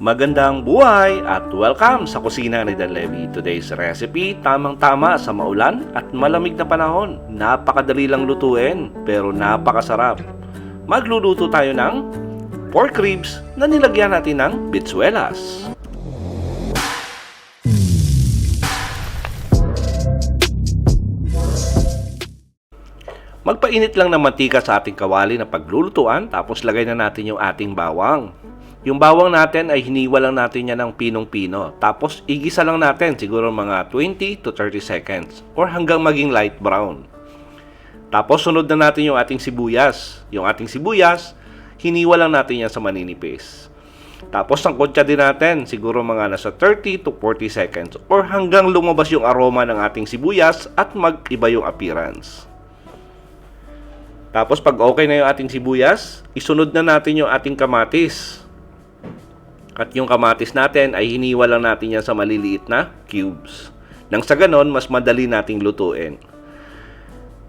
Magandang buhay at welcome sa kusina ni Dan Levy. Today's recipe, tamang-tama sa maulan at malamig na panahon. Napakadali lang lutuin, pero napakasarap. Magluluto tayo ng pork ribs na nilagyan natin ng bitsuelas. Magpainit lang ng mantika sa ating kawali na paglulutuan, tapos lagay na natin yung ating bawang. Yung bawang natin ay hiniwa lang natin yan ng pinong-pino. Tapos igisa lang natin siguro mga 20 to 30 seconds or hanggang maging light brown. Tapos sunod na natin yung ating sibuyas. Yung ating sibuyas, hiniwa lang natin yan sa maninipis. Tapos sangkotsa din natin siguro mga nasa 30 to 40 seconds or hanggang lumabas yung aroma ng ating sibuyas at mag-iba yung appearance. Tapos pag okay na yung ating sibuyas, isunod na natin yung ating kamatis. At yung kamatis natin ay hiniwa lang natin yan sa maliliit na cubes. Nang sa ganon, mas madali nating lutuin.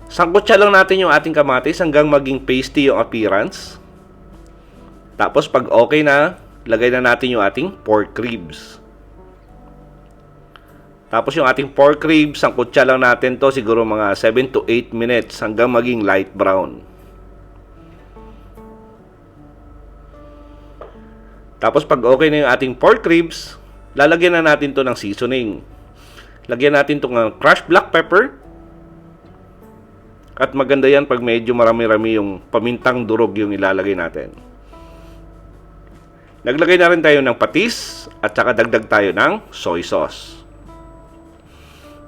Sangkotsa lang natin yung ating kamatis hanggang maging pasty yung appearance. Tapos pag okay na, lagay na natin yung ating pork ribs. Tapos yung ating pork ribs, sangkotsa lang natin to siguro mga 7 to 8 minutes hanggang maging light brown. Tapos pag okay na yung ating pork ribs, lalagyan na natin to ng seasoning. Lagyan natin to ng crushed black pepper. At maganda yan pag medyo marami-rami yung pamintang durog yung ilalagay natin. Naglagay na rin tayo ng patis at saka dagdag tayo ng soy sauce.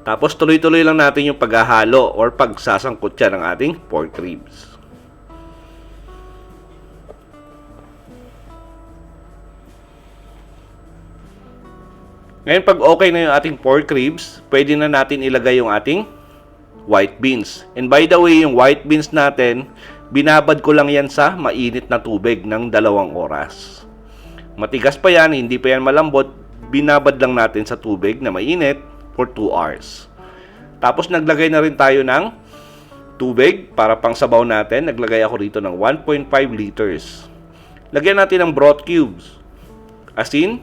Tapos tuloy-tuloy lang natin yung paghahalo or pagsasangkutsa ng ating pork ribs. Ngayon pag okay na yung ating pork ribs, pwede na natin ilagay yung ating white beans. And by the way, yung white beans natin, binabad ko lang yan sa mainit na tubig ng 2 oras. Matigas pa yan, hindi pa yan malambot, binabad lang natin sa tubig na mainit for 2 hours. Tapos naglagay na rin tayo ng tubig para pang sabaw natin. Naglagay ako rito ng 1.5 liters. Lagyan natin ng broth cubes, asin.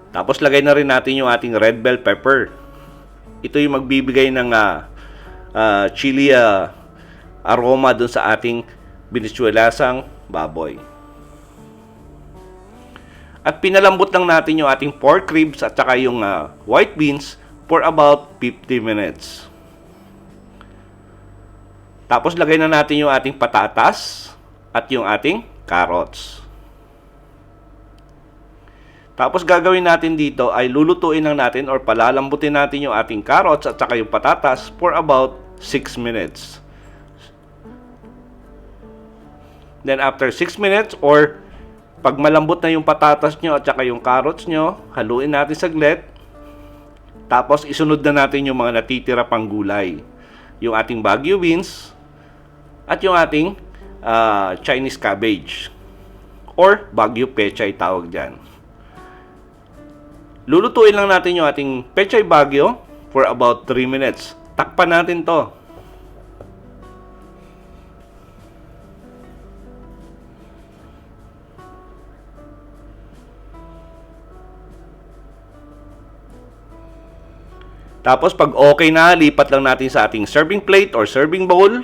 Tapos lagay na rin natin yung ating red bell pepper. Ito yung magbibigay ng chili aroma dun sa ating binitsuelasang baboy. At pinalambot lang natin yung ating pork ribs at saka yung white beans for about 50 minutes. Tapos lagay na natin yung ating patatas at yung ating carrots. Tapos gagawin natin dito ay lulutuin lang natin or palalambutin natin yung ating carrots at saka yung patatas for about 6 minutes. Then after 6 minutes or pag malambot na yung patatas nyo at saka yung carrots nyo, haluin natin saglit. Tapos isunod na natin yung mga natitira pang gulay. Yung ating Baguio beans at yung ating Chinese cabbage or Baguio pechay tawag dyan. Lulutuin lang natin yung ating pechay Baguio for about 3 minutes. Takpan natin to. Tapos pag okay na, lipat lang natin sa ating serving plate or serving bowl.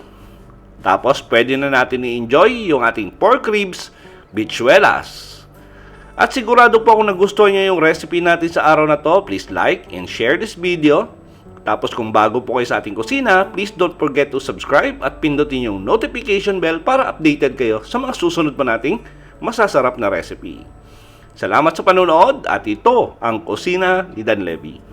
Tapos pwede na natin i-enjoy yung ating pork ribs, bitsuelas. At sigurado po kung nagustuhan nyo yung recipe natin sa araw na to, please like and share this video. Tapos kung bago po kayo sa ating kusina, please don't forget to subscribe at pindutin yung notification bell para updated kayo sa mga susunod pa nating masasarap na recipe. Salamat sa panonood at ito ang Kusina ni Dan Levy.